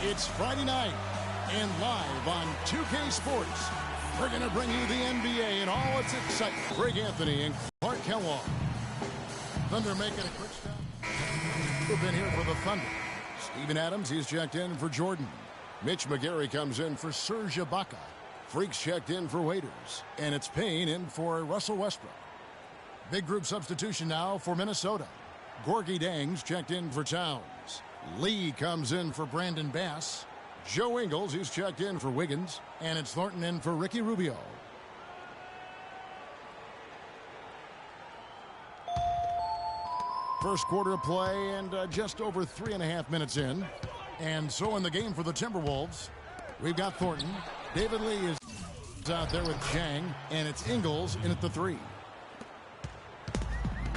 It's Friday night, and live on 2K Sports, we're going to bring you the NBA and all its excitement. Greg Anthony and Clark Kellogg. Thunder making a quick stop. We've been here for the Thunder. Steven Adams, he's checked in for Jordan. Mitch McGary comes in for Serge Ibaka. Freaks checked in for Waiters. And it's Payne in for Russell Westbrook. Big group substitution now for Minnesota. Gorgie Dangs checked in for Towns. Lee comes in for Brandon Bass. Joe Ingles, he's checked in for Wiggins. And it's Thornton in for Ricky Rubio. First quarter of play and just over 3.5 minutes in. And so in the game for the Timberwolves, we've got Thornton. David Lee is out there with Chang. And it's Ingles in at the 3.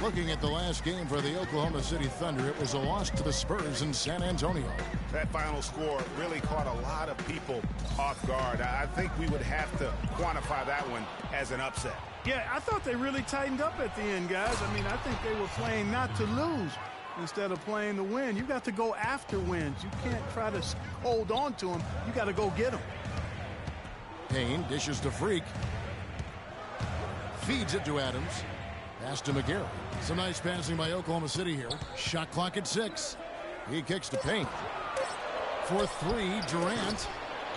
Looking at the last game for the Oklahoma City Thunder, it was a loss to the Spurs in San Antonio. That final score really caught a lot of people off guard. I think we would have to quantify that one as an upset. Yeah, I thought they really tightened up at the end, guys. I mean, I think they were playing not to lose instead of playing to win. You got to go after wins. You can't try to hold on to them. You got to go get them. Payne dishes to Freak. Feeds it to Adams. Pass to McGarry. Some nice passing by Oklahoma City here. Shot clock at 6. He kicks to Payne. For 3, Durant.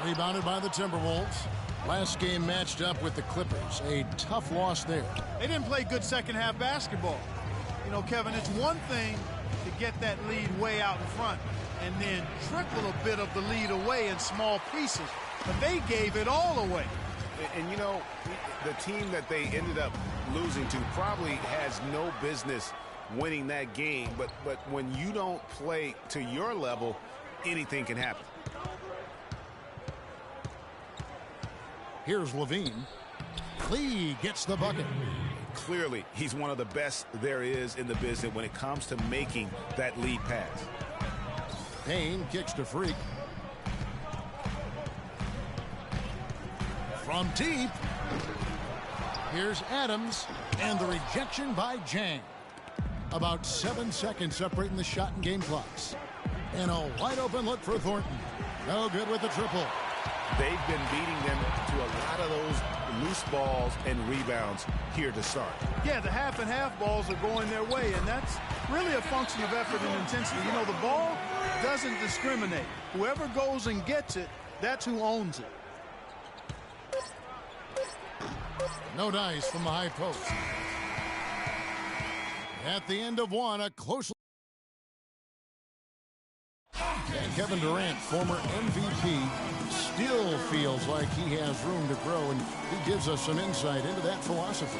Rebounded by the Timberwolves. Last game matched up with the Clippers. A tough loss there. They didn't play good second-half basketball. You know, Kevin, it's one thing to get that lead way out in front and then trickle a bit of the lead away in small pieces. But they gave it all away. And, you know, the team that they ended up losing to probably has no business winning that game. But when you don't play to your level, anything can happen. Here's Levine. Lee gets the bucket. Clearly, he's one of the best there is in the business when it comes to making that lead pass. Payne kicks to Freak. From deep, here's Adams, and the rejection by Jang. About 7 seconds separating the shot and game clocks. And a wide open look for Thornton. No good with the triple. They've been beating them to a lot of those loose balls and rebounds here to start. Yeah, the half and half balls are going their way, and that's really a function of effort and intensity. You know, the ball doesn't discriminate. Whoever goes and gets it, that's who owns it. No dice from the high post. At the end of one, a close. And Kevin Durant, former MVP, still feels like he has room to grow, and he gives us some insight into that philosophy.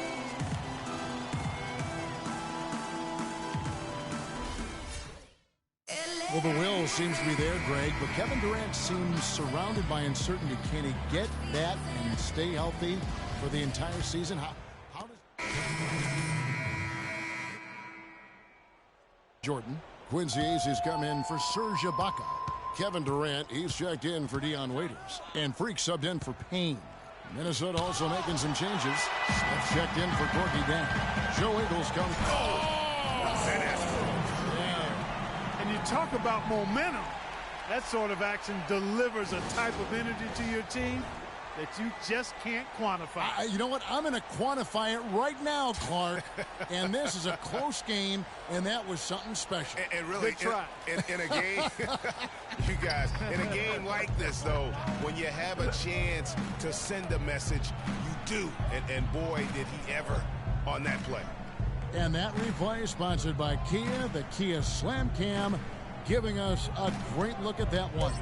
Well, the will seems to be there, Greg, but Kevin Durant seems surrounded by uncertainty. Can he get that and stay healthy for the entire season? How does Jordan? Quincy Ace has come in for Serge Ibaka. Kevin Durant, he's checked in for Dion Waiters. And Freak subbed in for Payne. Minnesota also making some changes. Smith checked in for Gorgie Dangs. Joe Ingles comes. And you talk about momentum. That sort of action delivers a type of energy to your team that you just can't quantify. You know what? I'm going to quantify it right now, Clark. And this is a close game, and that was something special. And really, good try. In a game, you guys, in a game like this, though, when you have a chance to send a message, you do. And boy, did he ever on that play. And that replay is sponsored by Kia, the Kia Slam Cam, giving us a great look at that one.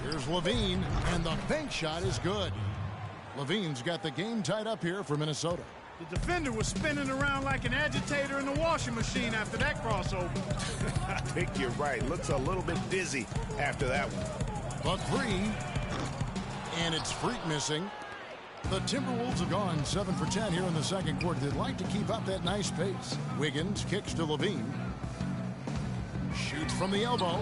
Here's Levine, and the bank shot is good. Levine's got the game tied up here for Minnesota. The defender was spinning around like an agitator in the washing machine after that crossover. I think you're right. Looks a little bit dizzy after that one. The 3, and it's Freak missing. The Timberwolves have gone 7 for 10 here in the second quarter. They'd like to keep up that nice pace. Wiggins kicks to Levine. Shoots from the elbow.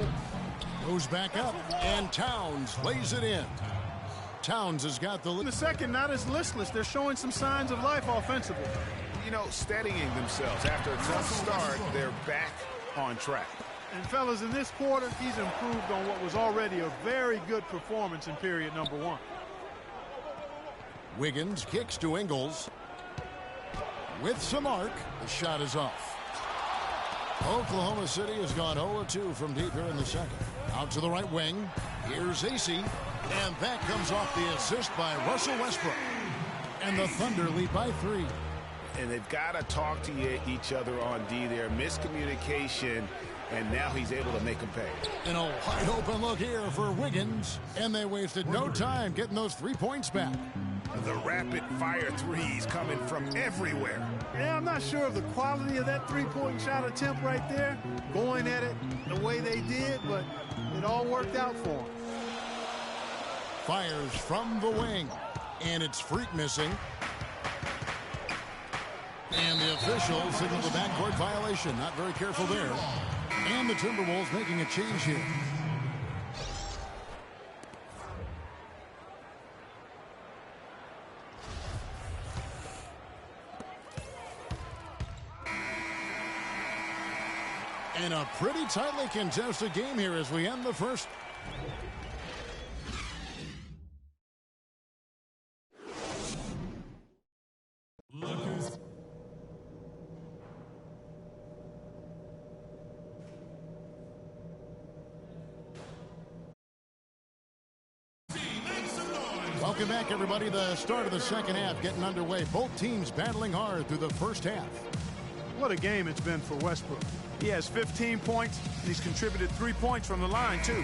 Goes back up, and Towns lays it in. Towns has got the... In the second, not as listless. They're showing some signs of life offensively. You know, steadying themselves. After a tough start, they're back on track. And fellas, in this quarter, he's improved on what was already a very good performance in period number 1. Wiggins kicks to Ingles. With some arc, the shot is off. Oklahoma City has gone 0-2 from deep here in the second. Out to the right wing. Here's AC. And that comes off the assist by Russell Westbrook. And the Thunder lead by 3. And they've got to talk to each other on D there. Miscommunication, and now he's able to make them pay. And a wide open look here for Wiggins. And they wasted no time getting those 3 points back. The rapid-fire threes coming from everywhere. Yeah, I'm not sure of the quality of that three-point shot attempt right there, going at it the way they did, but it all worked out for him. Fires from the wing, and it's Freak missing. And the official signaled the backcourt violation. Not very careful there. And the Timberwolves making a change here. And a pretty tightly contested game here as we end the first. Welcome back, everybody. The start of the second half getting underway. Both teams battling hard through the first half. What a game it's been for Westbrook. He has 15 points, and he's contributed 3 points from the line, too.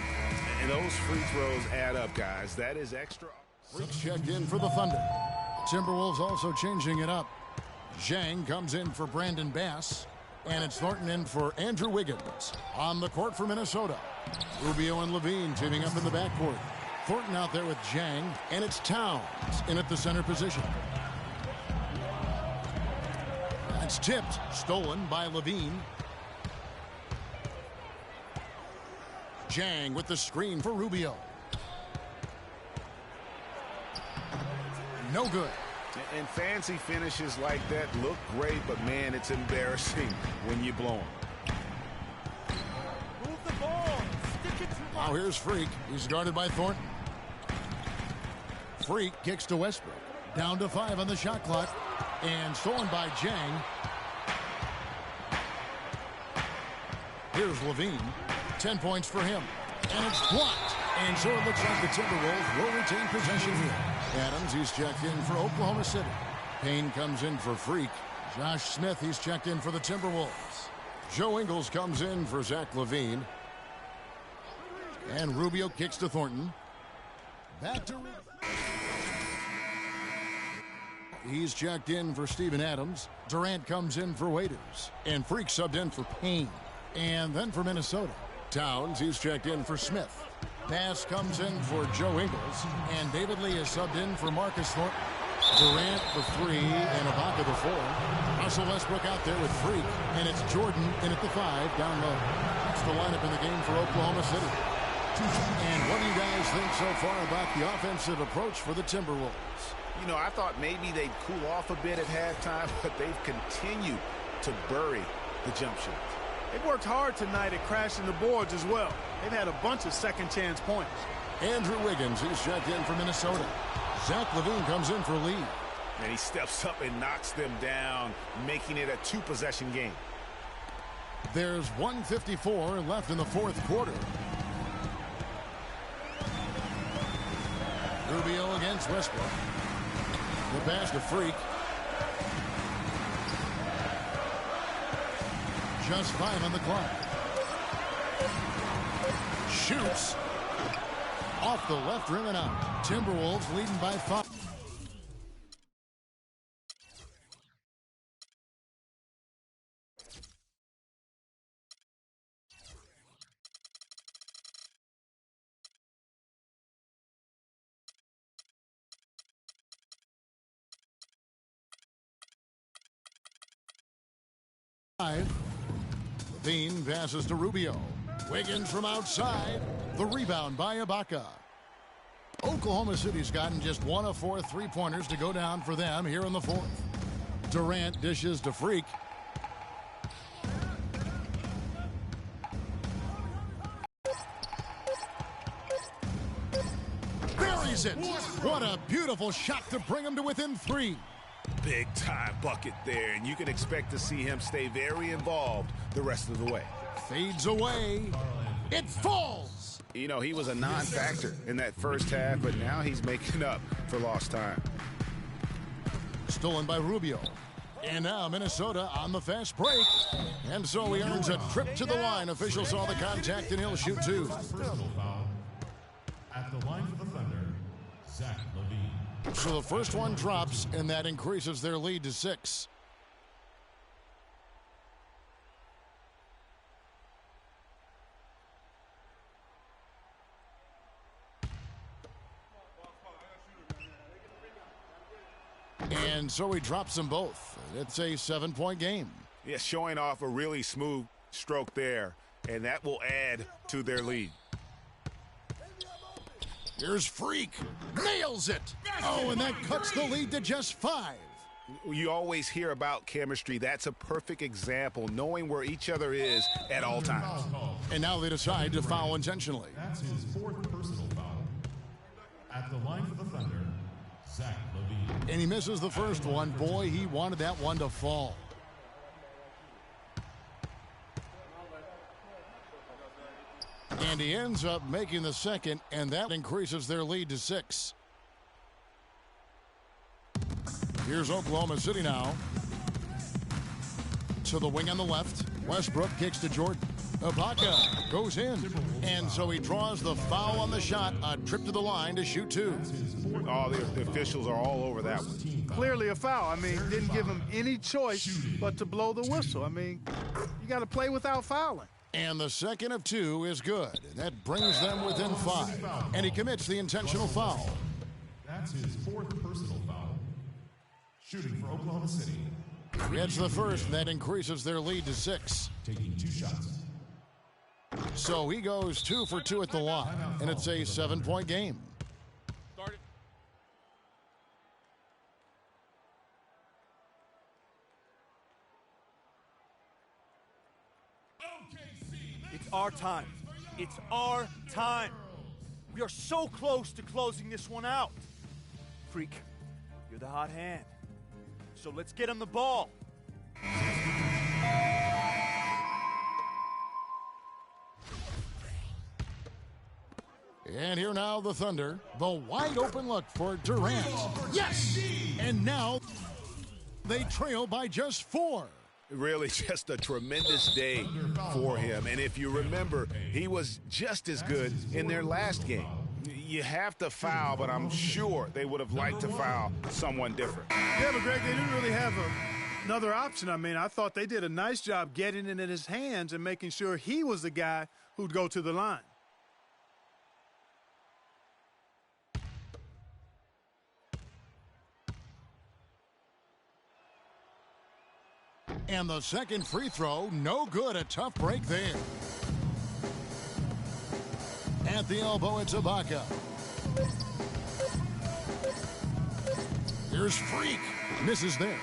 And those free throws add up, guys. That is extra. Freaks checked in for the Thunder. Timberwolves also changing it up. Zhang comes in for Brandon Bass. And it's Thornton in for Andrew Wiggins. On the court for Minnesota, Rubio and Levine teaming up in the backcourt. Thornton out there with Zhang, and it's Towns in at the center position. That's tipped, stolen by Levine. Zhang with the screen for Rubio. No good. And fancy finishes like that look great, but man, it's embarrassing when you blow them. Move the ball. Stick it to Now here's Freak. He's guarded by Thornton. Freak kicks to Westbrook. Down to 5 on the shot clock. And stolen by Zhang. Here's Levine. 10 points for him. And it's blocked. And so it looks like the Timberwolves will retain possession here. Adams, he's checked in for Oklahoma City. Payne comes in for Freak. Josh Smith, he's checked in for the Timberwolves. Joe Ingles comes in for Zach Levine. And Rubio kicks to Thornton. Back to Rubio. He's checked in for Steven Adams. Durant comes in for Waiters. And Freak subbed in for Payne. And then for Minnesota, Towns, he's checked in for Smith. Bass comes in for Joe Ingles. And David Lee is subbed in for Marcus Thornton. Durant the 3 and Ibaka the 4. Russell Westbrook out there with Freak. And it's Jordan in at the 5 down low. That's the lineup in the game for Oklahoma City. And what do you guys think so far about the offensive approach for the Timberwolves? You know, I thought maybe they'd cool off a bit at halftime, but they've continued to bury the jump shots. They've worked hard tonight at crashing the boards as well. They've had a bunch of second-chance points. Andrew Wiggins, he's checked in for Minnesota. Zach Levine comes in for Lee. And he steps up and knocks them down, making it a 2-possession game. There's 1:54 left in the fourth quarter. Rubio against Westbrook. The pass to Freak. Just 5 on the clock. Shoots. Off the left rim and out. Timberwolves leading by 5. Levine passes to Rubio. Wiggins from outside. The rebound by Ibaka. Oklahoma City's gotten just 1 of 4 3-pointers to go down for them here in the fourth. Durant dishes to Freak. nails it. What a beautiful shot to bring him to within 3. Big time bucket there, and you can expect to see him stay very involved the rest of the way. Fades away. It falls. You know, he was a non-factor in that first half, but now he's making up for lost time. Stolen by Rubio. And now Minnesota on the fast break. And so he earns a trip to the line. Officials saw the contact, and he'll shoot 2. Personal foul at the line for the Thunder, Zach LaVine. So the first one drops, and that increases their lead to 6. And so he drops them both. It's a 7-point game. Yeah, showing off a really smooth stroke there, and that will add to their lead. Here's Freak. Nails it. Oh, and that cuts the lead to just 5. You always hear about chemistry. That's a perfect example, knowing where each other is at all times. And now they decide to foul intentionally. That's his 4th personal foul. At the line for the Thunder, Zach LaVine. And he misses the first one. Boy, he wanted that one to fall. And he ends up making the second, and that increases their lead to 6. Here's Oklahoma City now. To the wing on the left. Westbrook kicks to Jordan. Ibaka goes in. And so he draws the foul on the shot. A trip to the line to shoot 2. Oh, the officials are all over that one. Clearly a foul. I mean, didn't give him any choice but to blow the whistle. I mean, you got to play without fouling. And the second of 2 is good. That brings them within 5. And he commits the intentional foul. That's his 4th personal foul. Shooting for Oklahoma City. It's the first, and that increases their lead to 6. Taking 2 shots. So he goes 2 for 2 at the line, and it's a 7-point game. It's our time. It's our time. We are so close to closing this one out. Freak, you're the hot hand. So let's get him the ball. And here now the Thunder. The wide open look for Durant. Yes! And now they trail by just 4. Really just a tremendous day for him. And if you remember, he was just as good in their last game. You have to foul, but I'm sure they would have liked to foul someone different. Yeah, but Greg, they didn't really have another option. I mean, I thought they did a nice job getting it in his hands and making sure he was the guy who'd go to the line. And the second free throw, no good. A tough break there. At the elbow, it's Ibaka. Here's Freak. Misses there.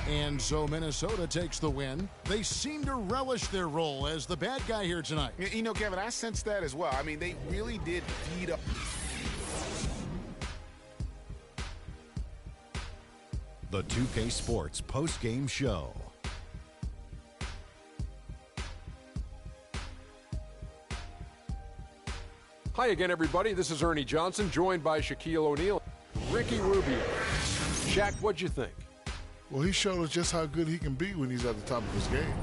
And so Minnesota takes the win. They seem to relish their role as the bad guy here tonight. You know, Kevin, I sense that as well. I mean, they really did feed up. The 2K Sports post-game show. Hi again, everybody. This is Ernie Johnson, joined by Shaquille O'Neal, Ricky Rubio. Shaq, what'd you think? Well, he showed us just how good he can be when he's at the top of his game.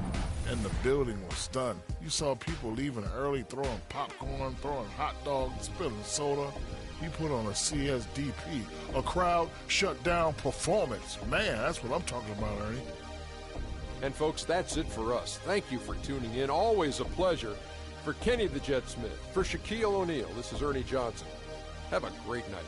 And the building was stunned. You saw people leaving early, throwing popcorn, throwing hot dogs, spilling soda. He put on a CSDP, a crowd shut down performance. Man, that's what I'm talking about, Ernie. And folks, that's it for us. Thank you for tuning in. Always a pleasure. For Kenny the Jet Smith, for Shaquille O'Neal, this is Ernie Johnson. Have a great night.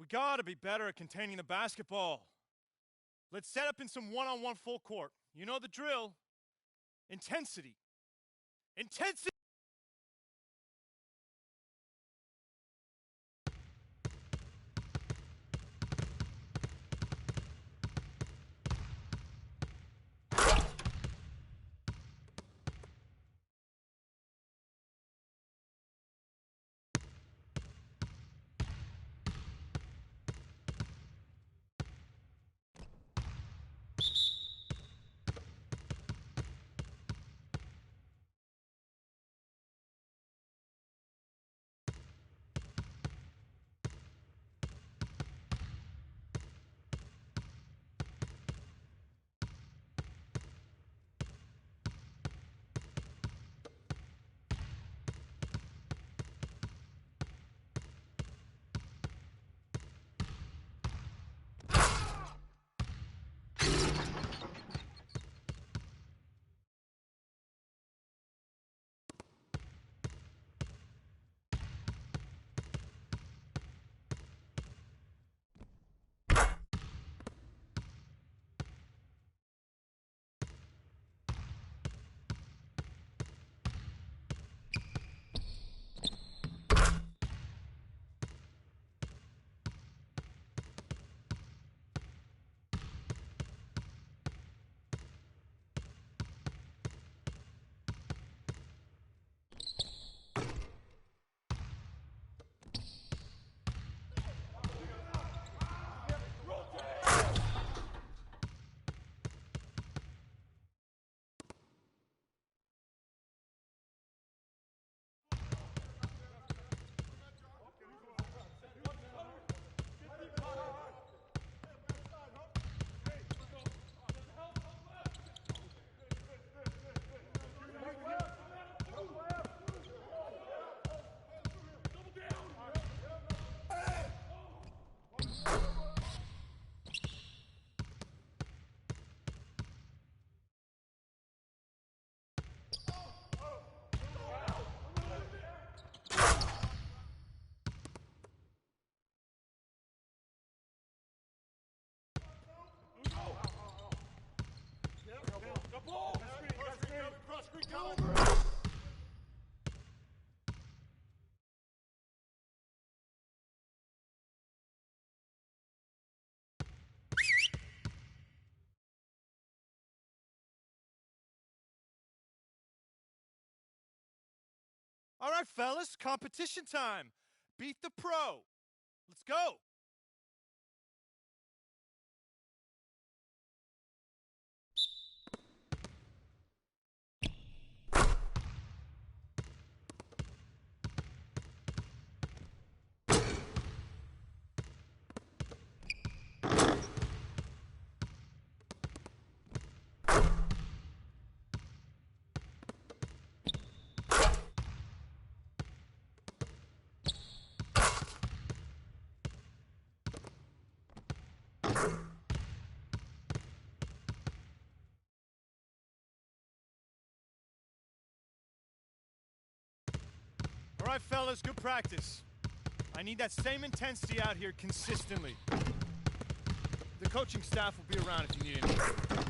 We gotta be better at containing the basketball. Let's set up in some one-on-one full court. You know the drill. Intensity. Intensity! All right, fellas, competition time. Beat the pro. Let's go. All right, fellas, good practice. I need that same intensity out here consistently. The coaching staff will be around if you need anything.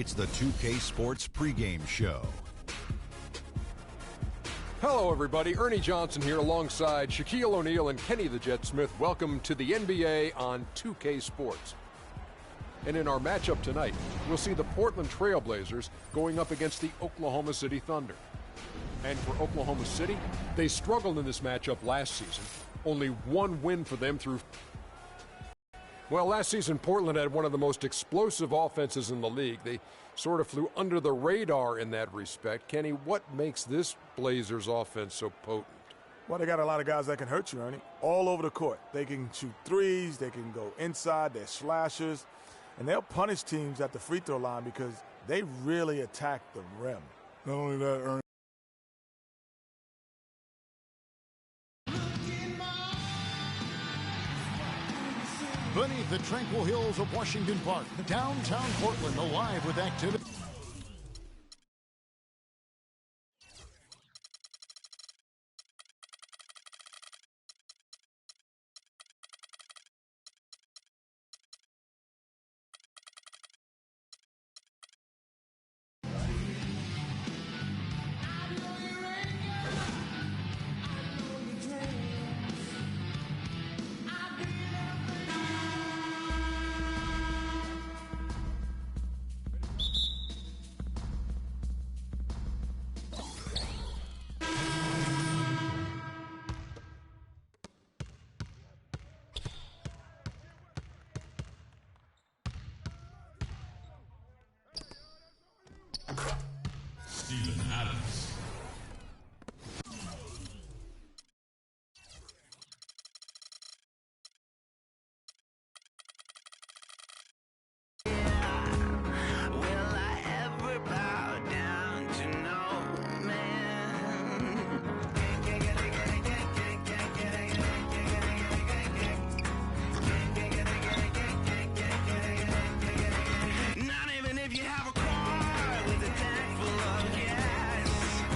It's the 2K Sports pregame show. Hello, everybody. Ernie Johnson here alongside Shaquille O'Neal and Kenny the Jet Smith. Welcome to the NBA on 2K Sports. And in our matchup tonight, we'll see the Portland Trail Blazers going up against the Oklahoma City Thunder. And for Oklahoma City, they struggled in this matchup last season. Only one win for them through. Well, last season, Portland had one of the most explosive offenses in the league. They sort of flew under the radar in that respect. Kenny, what makes this Blazers offense so potent? Well, they got a lot of guys that can hurt you, Ernie, all over the court. They can shoot threes, they can go inside, they're slashers, and they'll punish teams at the free throw line because they really attack the rim. Not only that, Ernie. Beneath the tranquil hills of Washington Park, downtown Portland alive with activity. Steven Adams. Not even if you have a car with a tank full of gas.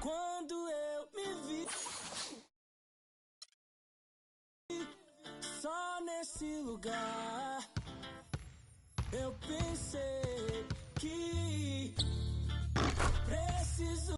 Quando eu me vi só nesse lugar, eu pensei que preciso.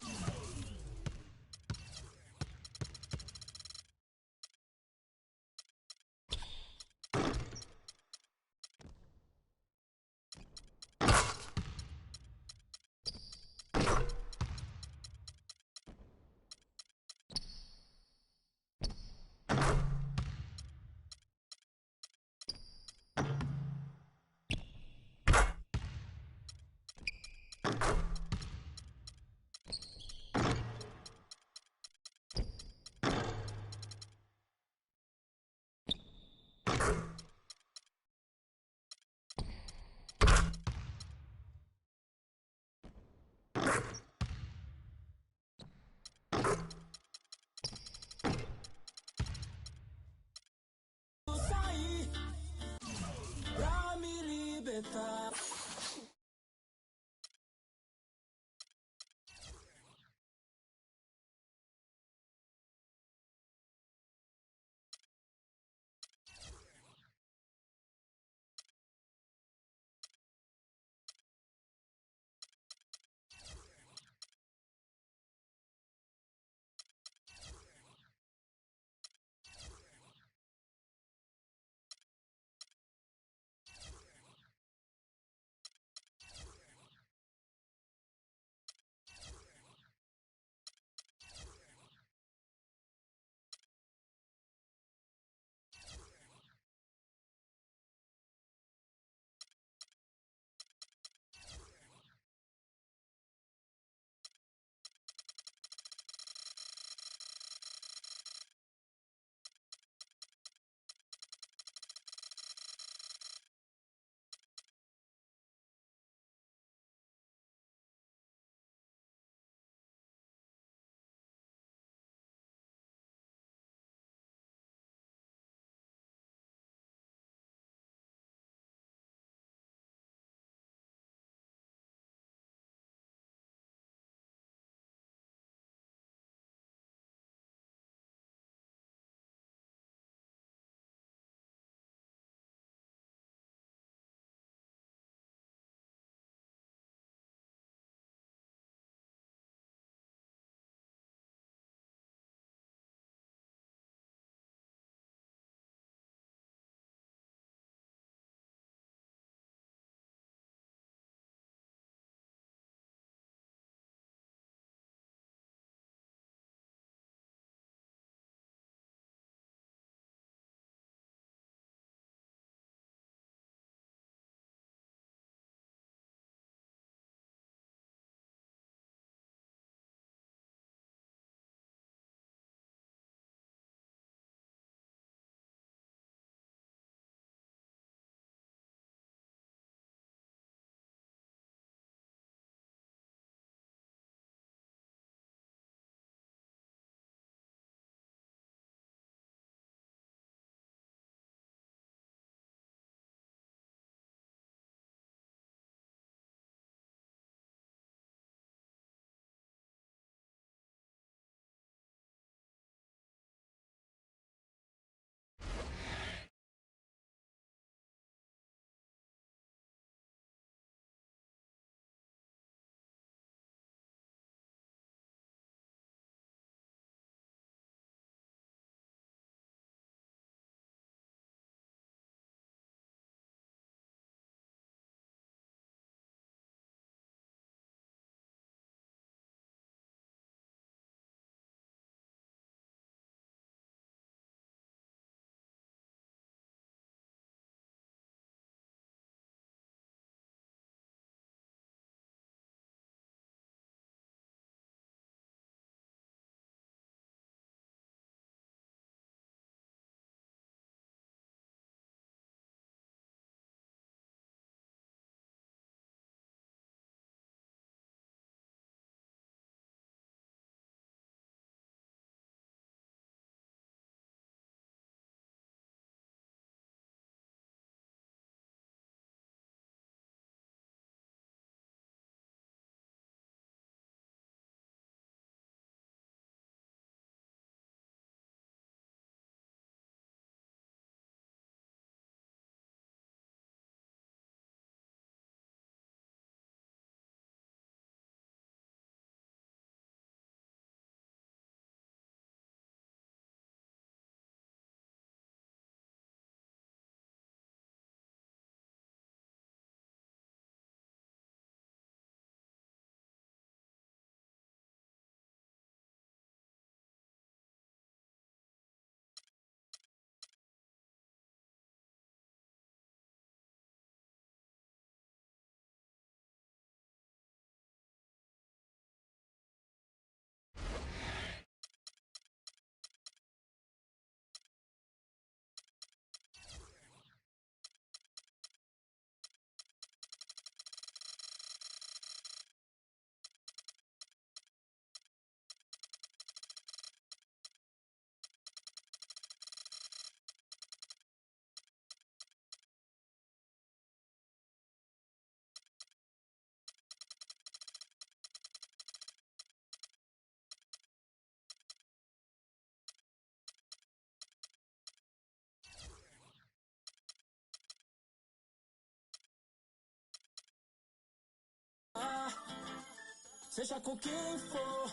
seja com quem for,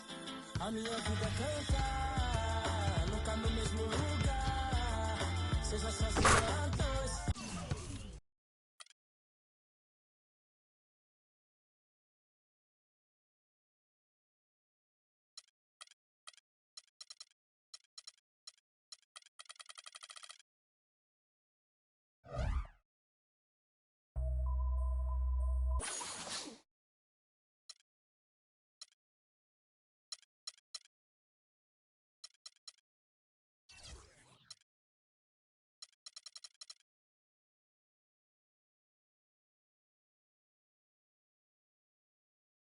a minha vida canta, nunca no mesmo lugar, seja só se